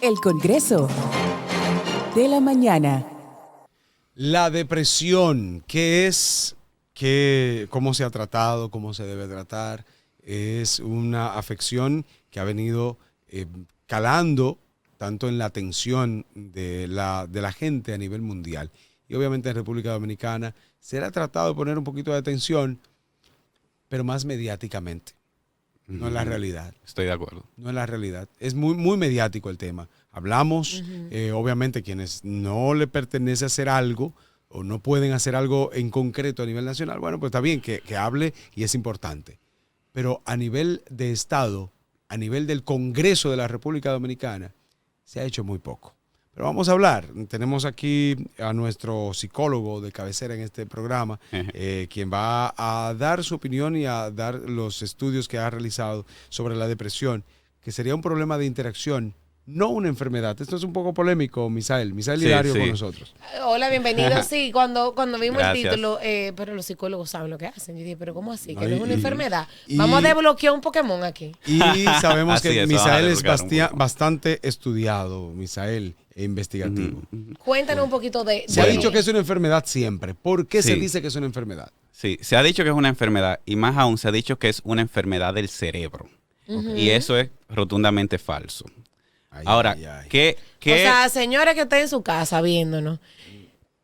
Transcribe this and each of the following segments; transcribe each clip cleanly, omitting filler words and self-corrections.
El Congreso de la Mañana. La depresión, ¿qué es? ¿Cómo se ha tratado? ¿Cómo se debe tratar? Es una afección que ha venido calando tanto en la atención de la gente a nivel mundial. Y obviamente en República Dominicana se le ha tratado de poner un poquito de atención, pero más mediáticamente. No es la realidad. Estoy de acuerdo. No es la realidad. Es muy, muy mediático el tema. Hablamos, obviamente quienes no le pertenece hacer algo o no pueden hacer algo en concreto a nivel nacional, bueno, pues está bien que hable y es importante. Pero a nivel de Estado, a nivel del Congreso de la República Dominicana, se ha hecho muy poco. Pero vamos a hablar. Tenemos aquí a nuestro psicólogo de cabecera en este programa, quien va a dar su opinión y a dar los estudios que ha realizado sobre la depresión, que sería un problema de interacción, no una enfermedad. Esto es un poco polémico, Misael. Misael Hilario con nosotros. Hola, bienvenido. Sí, cuando vimos Gracias. el título, pero los psicólogos saben lo que hacen. Yo dije, pero ¿cómo así? Que no es una enfermedad. Vamos a desbloquear un Pokémon aquí. Y sabemos que Así es, Misael es vamos a desbloquear bastante estudiado, Misael, e investigativo. Cuéntanos un poquito de... Se ha dicho que es una enfermedad siempre. ¿Por qué se dice que es una enfermedad? Sí, se ha dicho que es una enfermedad y más aún se ha dicho que es una enfermedad del cerebro. Y eso es rotundamente falso. Ahora, ¿qué? O sea, señores que estén en su casa viéndonos,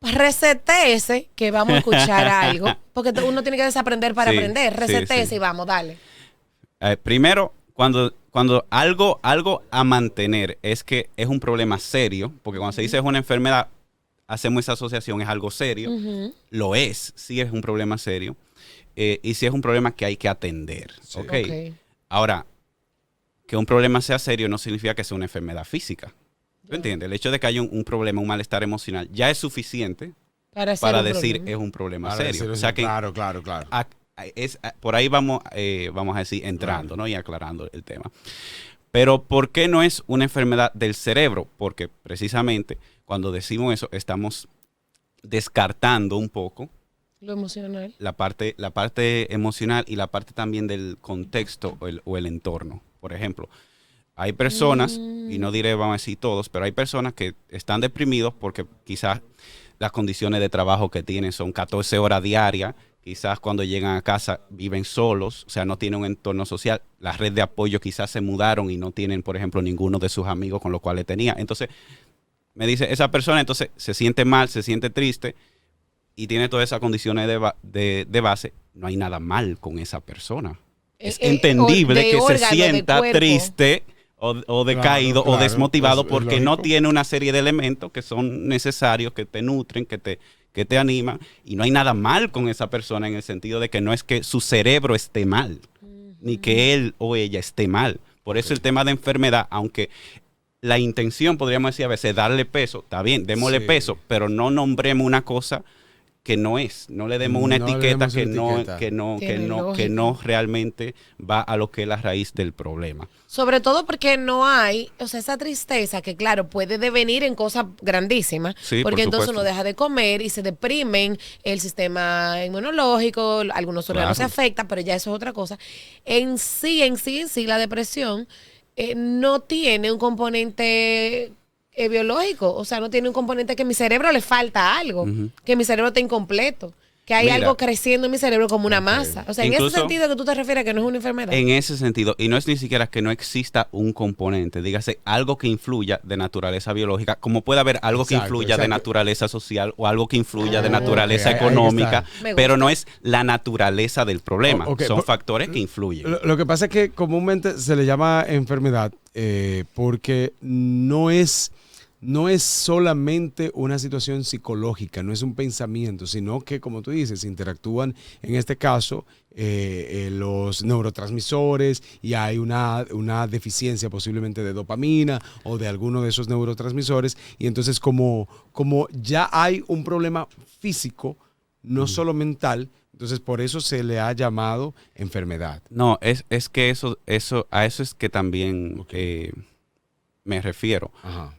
resetéese que vamos a escuchar algo, porque uno tiene que desaprender para aprender. Resetéese y vamos, dale. Primero, cuando algo a mantener es que es un problema serio, porque cuando se dice es una enfermedad, hacemos esa asociación, es algo serio. Lo es, sí es un problema serio. Y sí es un problema que hay que atender. Sí. Okay. Ahora, que un problema sea serio no significa que sea una enfermedad física. ¿Tú entiendes? El hecho de que haya un problema, un malestar emocional, ya es suficiente para decir es un problema serio. O sea que claro. por ahí vamos a decir, entrando, ¿no? Y aclarando el tema. Pero ¿por qué no es una enfermedad del cerebro? Porque precisamente cuando decimos eso, estamos descartando un poco lo emocional. La parte emocional y la parte también del contexto o el entorno. Por ejemplo, hay personas, y no diré, vamos a decir todos, pero hay personas que están deprimidos porque quizás las condiciones de trabajo que tienen son 14 horas diarias, quizás cuando llegan a casa viven solos, o sea, no tienen un entorno social, la red de apoyo quizás se mudaron y no tienen, por ejemplo, ninguno de sus amigos con los cuales tenía. Entonces, me dice, esa persona entonces se siente mal, se siente triste, y tiene todas esas condiciones de base, no hay nada mal con esa persona. Es entendible que se sienta triste o decaído o desmotivado porque no tiene una serie de elementos que son necesarios, que te nutren, que te animan. Y no hay nada mal con esa persona en el sentido de que no es que su cerebro esté mal, ni que él o ella esté mal. Por eso el tema de enfermedad, aunque la intención, podríamos decir a veces, darle peso, está bien, démosle peso, pero no nombremos una cosa que no es, no le demos una etiqueta que no realmente va a lo que es la raíz del problema. Sobre todo porque no hay, o sea, esa tristeza que claro, puede devenir en cosas grandísimas, porque entonces uno deja de comer y se deprimen el sistema inmunológico, algunos órganos se afectan, pero ya eso es otra cosa. En sí, la depresión no tiene un componente biológico, o sea, no tiene un componente que a mi cerebro le falta algo, que mi cerebro está incompleto, que hay algo creciendo en mi cerebro como una masa. O sea, incluso, en ese sentido que tú te refieres a que no es una enfermedad. En ese sentido, y no es ni siquiera que no exista un componente, dígase, algo que influya de naturaleza biológica, como puede haber algo que influya de naturaleza social o algo que influya de naturaleza económica, pero no es la naturaleza del problema, son factores que influyen. Lo que pasa es que comúnmente se le llama enfermedad porque no es solamente una situación psicológica, no es un pensamiento, sino que, como tú dices, interactúan, en este caso, los neurotransmisores y hay una deficiencia posiblemente de dopamina o de alguno de esos neurotransmisores. Y entonces, como ya hay un problema físico, no solo mental, entonces por eso se le ha llamado enfermedad. No, es que a eso es que también me refiero. Ajá.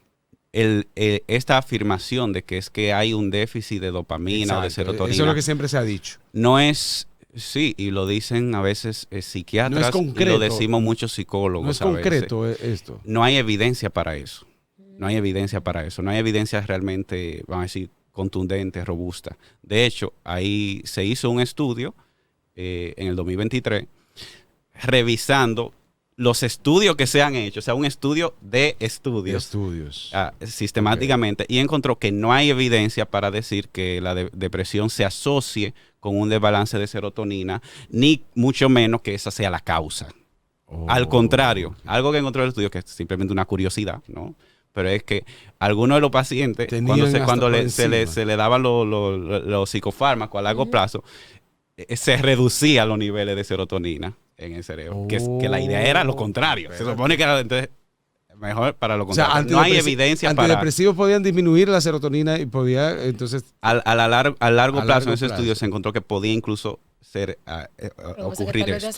Esta afirmación de que es que hay un déficit de dopamina o de serotonina. Eso es lo que siempre se ha dicho. No es, sí, y lo dicen a veces psiquiatras, no es concreto, y lo decimos muchos psicólogos. No es concreto esto. No hay evidencia para eso. No hay evidencia para eso. No hay evidencia realmente, vamos a decir, contundente, robusta. De hecho, ahí se hizo un estudio en el 2023 revisando los estudios que se han hecho, o sea, un estudio de estudios. Sistemáticamente, y encontró que no hay evidencia para decir que la depresión se asocie con un desbalance de serotonina, ni mucho menos que esa sea la causa. Al contrario, algo que encontró el estudio, que es simplemente una curiosidad, ¿no? Pero es que algunos de los pacientes, cuando se le daban los psicofármacos a largo plazo, se reducían los niveles de serotonina en el cerebro. Que la idea era lo contrario. Se supone que era entonces mejor para lo contrario. O sea, no hay evidencia para... Antidepresivos podían disminuir la serotonina y podía entonces... A largo plazo en ese estudio se encontró que podía incluso ocurrir que tal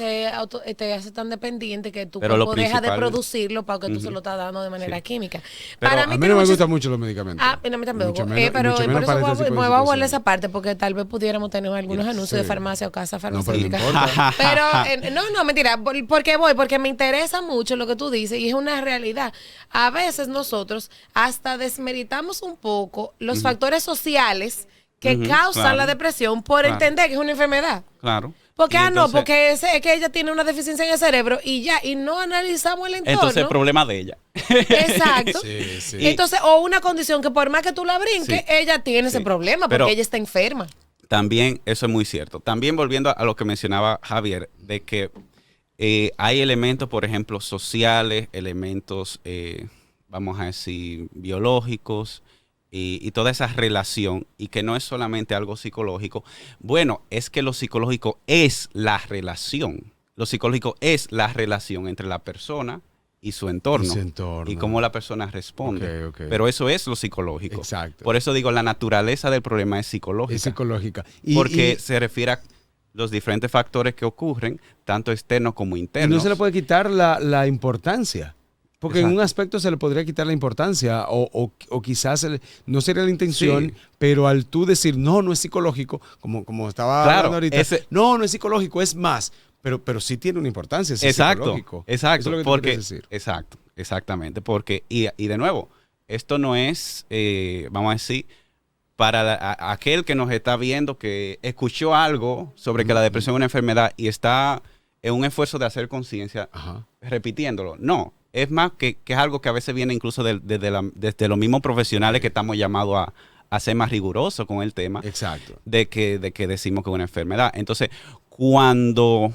vez te hace tan dependiente que tu cuerpo deja de producirlo para que tú se lo estás dando de manera química. Pero para mí no me gustan mucho los medicamentos. A mí tampoco. Pero por eso me voy a guardar esa parte, porque tal vez pudiéramos tener algunos anuncios de farmacia o casa farmacéutica. Pero no, mentira. Porque me interesa mucho lo que tú dices y es una realidad. A veces nosotros hasta desmeritamos un poco los factores sociales que causan la depresión por entender que es una enfermedad. Claro. Porque porque es que ella tiene una deficiencia en el cerebro y no analizamos el entorno. Entonces el problema de ella. Exacto. Sí. Entonces, o una condición que por más que tú la brinques, ella tiene ese problema porque ella está enferma. También, eso es muy cierto. También volviendo a lo que mencionaba Javier, de que hay elementos, por ejemplo, sociales, elementos, vamos a decir, biológicos, y toda esa relación, y que no es solamente algo psicológico. Bueno, es que lo psicológico es la relación. Lo psicológico es la relación entre la persona y su entorno. Y cómo la persona responde. Pero eso es lo psicológico. Exacto. Por eso digo, la naturaleza del problema es psicológica. Es psicológica. Porque se refiere a los diferentes factores que ocurren, tanto externos como internos. Y no se le puede quitar la importancia. Porque en un aspecto se le podría quitar la importancia o quizás no sería la intención, pero al tú decir, no es psicológico, como estaba hablando ahorita, no es psicológico, es más, pero sí tiene una importancia, es psicológico. Exacto, eso es lo que porque, decir. Exactamente, porque, y de nuevo, esto no es, vamos a decir, para aquel que nos está viendo que escuchó algo sobre que la depresión es una enfermedad y está en un esfuerzo de hacer conciencia repitiéndolo. No. Es más que es algo que a veces viene incluso desde los mismos profesionales que estamos llamados a ser más rigurosos con el tema. Exacto. De que decimos que es una enfermedad. Entonces, cuando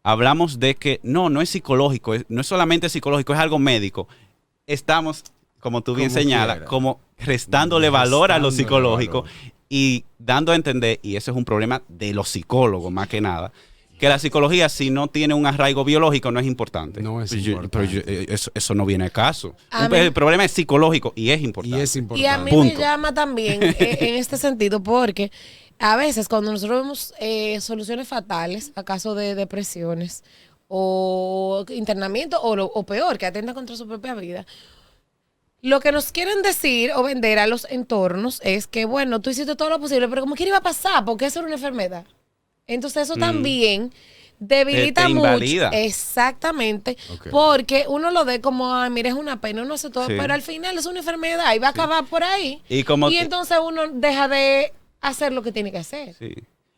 hablamos de que no es psicológico, no es solamente psicológico, es algo médico, estamos, como tú bien señalas, como restándole valor a lo psicológico y dando a entender, y eso es un problema de los psicólogos más que nada, que la psicología, si no tiene un arraigo biológico, no es importante. No es importante. Pero eso no viene al caso. El problema es psicológico y es importante. Y a mí me llama también en este sentido, porque a veces cuando nosotros vemos soluciones fatales a caso de depresiones o internamiento o peor, que atenta contra su propia vida, lo que nos quieren decir o vender a los entornos es que, bueno, tú hiciste todo lo posible, pero como quiera iba a pasar, porque eso era una enfermedad. Entonces eso también debilita mucho. Exactamente. Porque uno lo ve como, mira, es una pena, uno hace todo, pero al final es una enfermedad y va a acabar por ahí. Y entonces uno deja de hacer lo que tiene que hacer. Sí.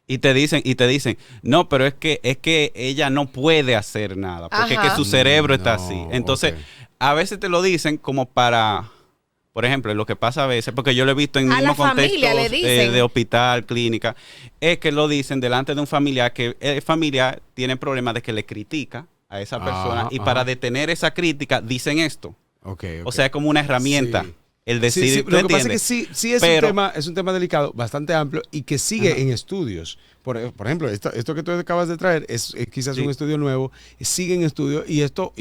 Y te dicen, no, pero es que ella no puede hacer nada, porque es que su cerebro está así. Entonces, a veces te lo dicen como para... Por ejemplo, lo que pasa a veces, porque yo lo he visto en mismos contextos de hospital, clínica, es que lo dicen delante de un familiar que el familiar tiene problemas de que le critica a esa persona y para detener esa crítica dicen esto. O sea, es como una herramienta. El decir, lo que pasa es que sí es un tema delicado, bastante amplio y que sigue en estudios. Por ejemplo, esto que tú acabas de traer es quizás un estudio nuevo, sigue en estudio y esto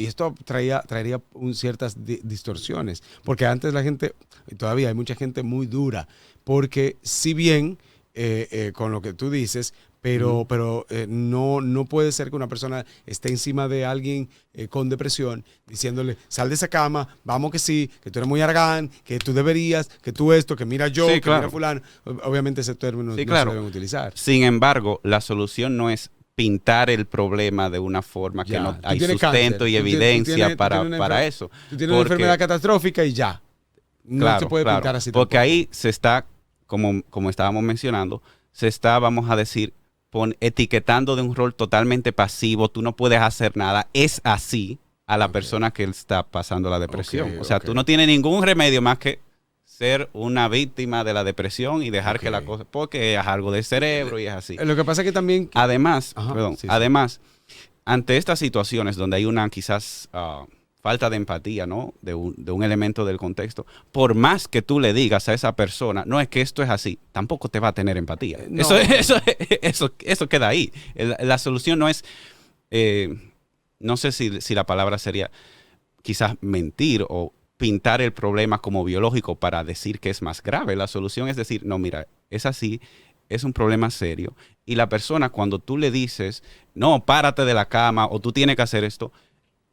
traería ciertas distorsiones. Porque antes la gente, todavía hay mucha gente muy dura, porque si bien con lo que tú dices, pero no puede ser que una persona esté encima de alguien con depresión diciéndole, sal de esa cama, vamos que sí, que tú eres muy arrogán, que tú deberías, que tú esto, que mira yo, que mira fulano. Obviamente ese término no se deben utilizar. Sin embargo, la solución no es pintar el problema de una forma que Ya. no Tú hay tienes sustento cáncer, y evidencia para eso. Tú tienes una enfermedad catastrófica y ya. No se puede pintar así porque tampoco. ahí se está, como estábamos mencionando, se está, vamos a decir, etiquetando de un rol totalmente pasivo, tú no puedes hacer nada, es así a la persona que está pasando la depresión. O sea, tú no tienes ningún remedio más que ser una víctima de la depresión y dejar que la cosa, porque es algo del cerebro y es así. Lo que pasa es que también... Además, sí. además, ante estas situaciones donde hay una quizás falta de empatía, ¿no? De un elemento del contexto, por más que tú le digas a esa persona, no es que esto es así, tampoco te va a tener empatía. No. Eso queda ahí. La solución no es, no sé si la palabra sería quizás mentir o pintar el problema como biológico para decir que es más grave. La solución es decir, no, mira, es así, es un problema serio. Y la persona, cuando tú le dices, no, párate de la cama o tú tienes que hacer esto,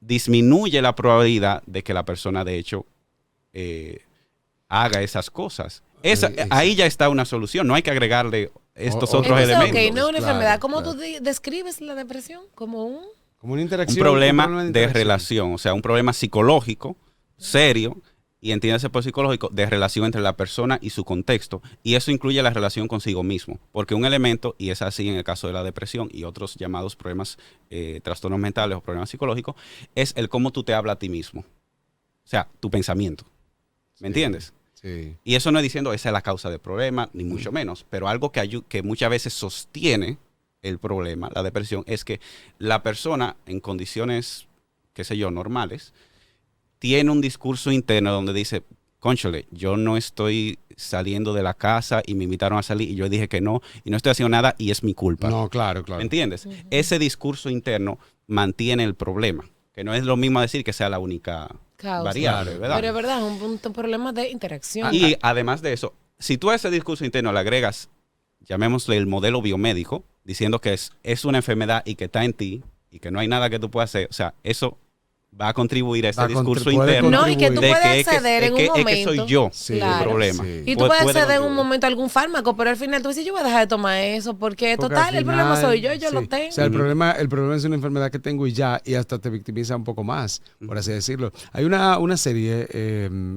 disminuye la probabilidad de que la persona, de hecho, haga esas cosas. Ahí ya está una solución. No hay que agregarle estos otros Entonces, elementos. no es una enfermedad. ¿Cómo tú describes la depresión? Como una interacción. Un problema de relación, o sea, un problema psicológico serio, y entiéndase por psicológico, de relación entre la persona y su contexto. Y eso incluye la relación consigo mismo. Porque un elemento, y es así en el caso de la depresión y otros llamados problemas, trastornos mentales o problemas psicológicos, es el cómo tú te hablas a ti mismo. O sea, tu pensamiento. ¿Me entiendes? Sí. Y eso no es diciendo esa es la causa del problema, ni mucho menos. Pero algo que muchas veces sostiene el problema, la depresión, es que la persona en condiciones, qué sé yo, normales, tiene un discurso interno donde dice, cónchale, yo no estoy saliendo de la casa y me invitaron a salir y yo dije que no y no estoy haciendo nada y es mi culpa. No, claro. ¿Me entiendes? Ese discurso interno mantiene el problema, que no es lo mismo decir que sea la única variable, ¿verdad? Pero es verdad, es un problema de interacción. Y además de eso, si tú a ese discurso interno le agregas, llamémosle el modelo biomédico, diciendo que es una enfermedad y que está en ti y que no hay nada que tú puedas hacer, o sea, eso va a contribuir a ese discurso interno. No, y que tú puedes acceder en un momento. Es que soy yo claro, el problema. Sí. Y tú puedes acceder en un momento a algún fármaco, pero al final tú dices, yo voy a dejar de tomar eso, porque total, el problema soy yo lo tengo. O sea, el problema es una enfermedad que tengo y ya, y hasta te victimiza un poco más, por así decirlo. Hay una serie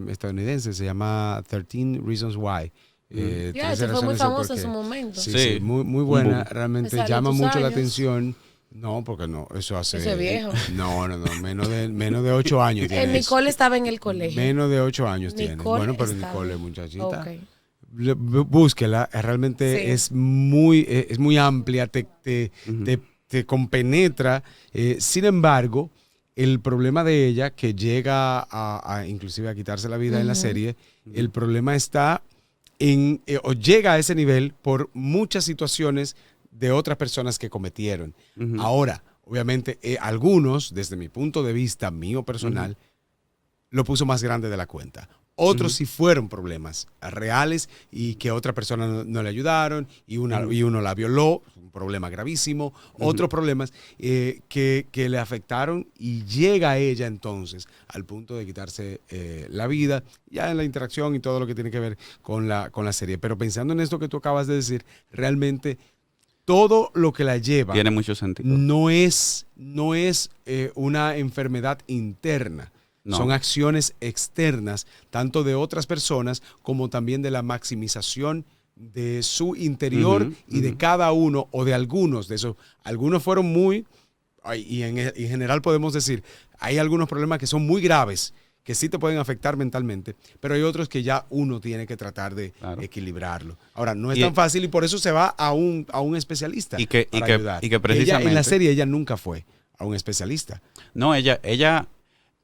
estadounidense, se llama 13 Reasons Why. Eso fue muy famoso en su momento. Sí, muy buena, realmente llama mucho la atención. No, porque no, eso hace... Eso es viejo. No, menos de 8 años tiene. Nicole estaba en el colegio. Menos de 8 años tiene. Bueno, pero Nicole, muchachita. Okay. Búsquela, realmente es muy amplia, te compenetra. Sin embargo, el problema de ella, que llega inclusive a quitarse la vida en la serie, el problema está o llega a ese nivel por muchas situaciones de otras personas que cometieron. Ahora, obviamente, algunos, desde mi punto de vista mío personal, lo puso más grande de la cuenta. Otros sí fueron problemas reales y que otra persona no le ayudaron y uno la violó, un problema gravísimo. Otros problemas que le afectaron y llega a ella entonces al punto de quitarse la vida, ya en la interacción y todo lo que tiene que ver con la serie. Pero pensando en esto que tú acabas de decir, realmente todo lo que la lleva tiene mucho sentido. No es una enfermedad interna. No. Son acciones externas, tanto de otras personas como también de la maximización de su interior y de cada uno o de algunos de esos. Algunos fueron y en general podemos decir, hay algunos problemas que son muy graves, que sí te pueden afectar mentalmente, pero hay otros que ya uno tiene que tratar de equilibrarlo. Ahora, no es tan fácil y por eso se va a un especialista para ayudar. Y que precisamente... Ella, en la serie ella nunca fue a un especialista. No, ella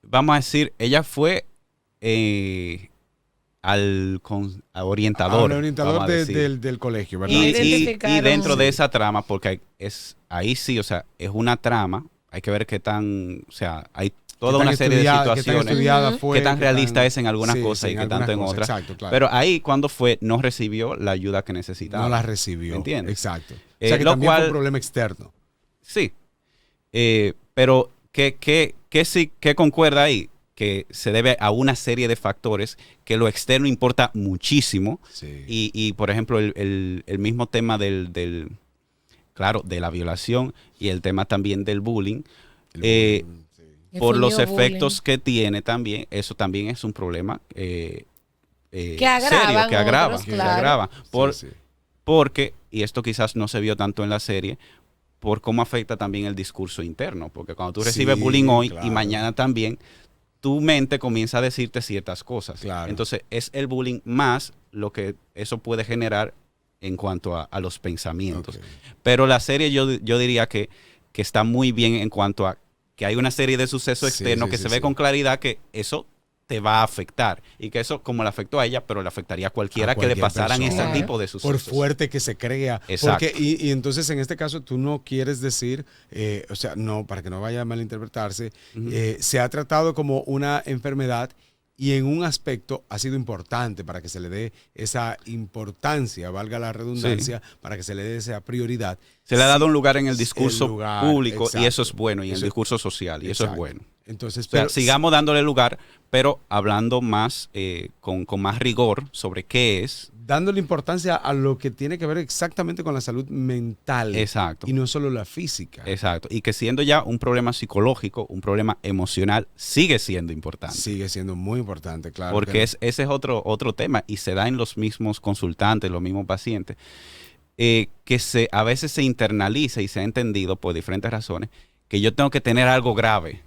vamos a decir, ella fue al orientador. Al orientador del colegio, ¿verdad? Y dentro de esa trama, porque ahí sí, o sea, es una trama, hay que ver qué tan, o sea, hay toda una serie de situaciones, qué tan realista es en algunas cosas y qué tanto en otras. Exacto, claro. Pero ahí, cuando no recibió la ayuda que necesitaba. No la recibió. ¿Me entiendes? Exacto. O sea, que también fue un problema externo. Sí. Pero, ¿qué concuerda ahí? Que se debe a una serie de factores que lo externo importa muchísimo. Sí. Y por ejemplo, el mismo tema del claro, de la violación y el tema también del bullying. Sí. Por los bullying. efectos que tiene también, eso también es un problema que serio, agravan que agrava, otros, que claro. agrava. Sí. Porque, y esto quizás no se vio tanto en la serie, por cómo afecta también el discurso interno. Porque cuando tú recibes Sí, bullying hoy claro. y mañana también, tu mente comienza a decirte ciertas cosas. Claro. Entonces, es el bullying más lo que eso puede generar en cuanto a los pensamientos. Ok. Pero la serie yo diría que está muy bien en cuanto a que hay una serie de sucesos Sí, externos sí, que sí, se ve sí. con claridad que eso te va a afectar. Y que eso, como le afectó a ella, pero le afectaría a cualquiera A que le cualquier pasaran persona. ese tipo de sucesos. Por fuerte que se crea. Exacto. Porque, y entonces en este caso tú no quieres decir, o sea, no, para que no vaya a malinterpretarse, se ha tratado como una enfermedad y en un aspecto ha sido importante para que se le dé esa importancia, valga la redundancia, para que se le dé esa prioridad. Se le ha dado un lugar en el discurso público, exacto. y eso es bueno, y en el Eso- discurso social, y eso es exacto. bueno. Entonces, O sea, pero sigamos dándole lugar, pero hablando más, con más rigor sobre qué es. dándole importancia a lo que tiene que ver exactamente con la salud mental. Exacto. Y no solo la física. Exacto. Y que siendo ya un problema psicológico, un problema emocional, sigue siendo importante. Sigue siendo muy importante, claro. Porque ese es otro tema y se da en los mismos consultantes, los mismos pacientes, que a veces se internaliza y se ha entendido por diferentes razones que yo tengo que tener algo grave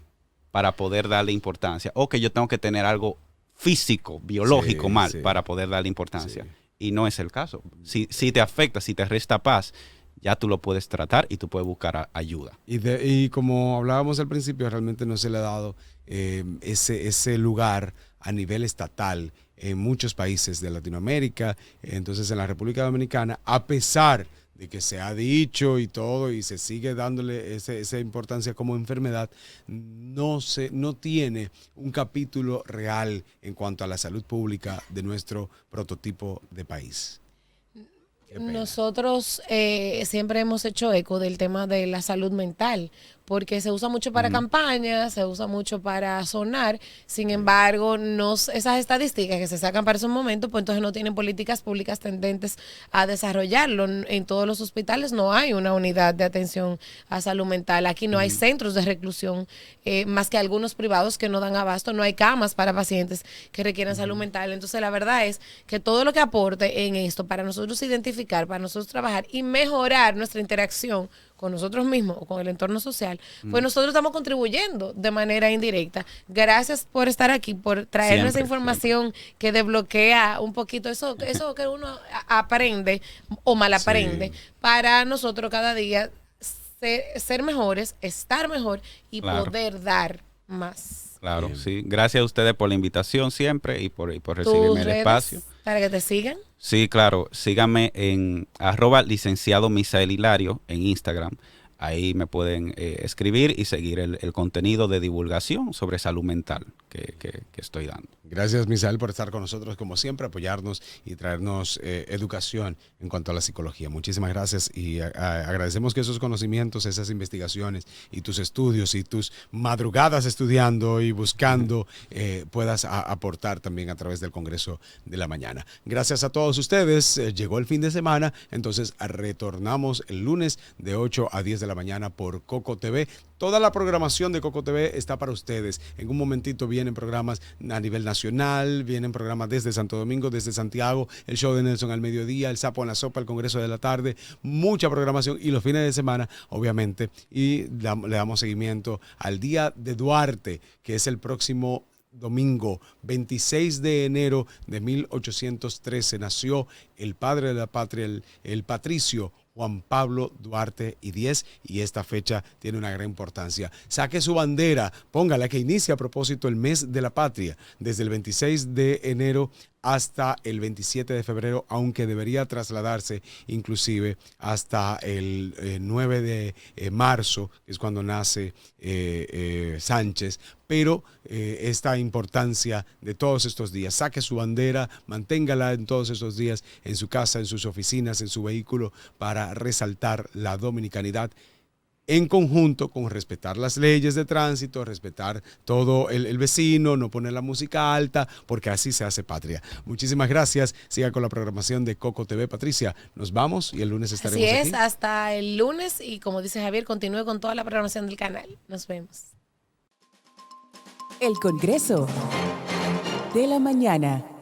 para poder darle importancia, o que yo tengo que tener algo físico, biológico mal para poder darle importancia. Sí. Y no es el caso. Si te afecta, si te resta paz, ya tú lo puedes tratar y tú puedes buscar ayuda. Y como hablábamos al principio, realmente no se le ha dado ese lugar a nivel estatal en muchos países de Latinoamérica. Entonces, en la República Dominicana, a pesar de que se ha dicho y todo, y se sigue dándole esa importancia como enfermedad, no tiene un capítulo real en cuanto a la salud pública de nuestro prototipo de país. Nosotros siempre hemos hecho eco del tema de la salud mental, porque se usa mucho para campañas, se usa mucho para sonar. Sin embargo, esas estadísticas que se sacan para esos momentos, pues entonces no tienen políticas públicas tendentes a desarrollarlo. En todos los hospitales no hay una unidad de atención a salud mental. Aquí no hay centros de reclusión, más que algunos privados que no dan abasto. No hay camas para pacientes que requieran salud mental. Entonces, la verdad es que todo lo que aporte en esto, para nosotros identificar, para nosotros trabajar y mejorar nuestra interacción con nosotros mismos o con el entorno social, pues nosotros estamos contribuyendo de manera indirecta. Gracias por estar aquí, por traernos esa información que desbloquea un poquito eso que uno aprende o mal aprende, para nosotros cada día ser mejores, estar mejor y poder dar más. Claro, sí. Gracias a ustedes por la invitación siempre y por recibirme el espacio. Para que te sigan. Sí, claro. Síganme en @licenciado Misael Hilario en Instagram. Ahí me pueden escribir y seguir el contenido de divulgación sobre salud mental que estoy dando. Gracias, Misael, por estar con nosotros, como siempre, apoyarnos y traernos educación en cuanto a la psicología. Muchísimas gracias y agradecemos que esos conocimientos, esas investigaciones y tus estudios y tus madrugadas estudiando y buscando puedas aportar también a través del Congreso de la Mañana. Gracias a todos ustedes. Llegó el fin de semana, entonces retornamos el lunes de 8 a 10 de la mañana por Coco TV. Toda la programación de Coco TV está para ustedes. En un momentito vienen programas a nivel nacional, vienen programas desde Santo Domingo, desde Santiago, el show de Nelson al mediodía, el Sapo en la Sopa, el Congreso de la tarde, mucha programación y los fines de semana, obviamente. Y le damos seguimiento al Día de Duarte, que es el próximo domingo 26 de enero de 1813. Nació el padre de la patria, el patricio Juan Pablo Duarte y Díez, y esta fecha tiene una gran importancia. Saque su bandera, póngala, que inicia a propósito el mes de la patria, desde el 26 de enero hasta el 27 de febrero, aunque debería trasladarse inclusive hasta el 9 de marzo, que es cuando nace Sánchez, pero esta importancia de todos estos días, saque su bandera, manténgala en todos estos días en su casa, en sus oficinas, en su vehículo, para resaltar la dominicanidad en conjunto con respetar las leyes de tránsito, respetar todo el vecino, no poner la música alta, porque así se hace patria. Muchísimas gracias. Siga con la programación de Coco TV. Patricia, nos vamos y el lunes estaremos aquí. Así es, hasta el lunes y como dice Javier, continúe con toda la programación del canal. Nos vemos. El Congreso de la Mañana.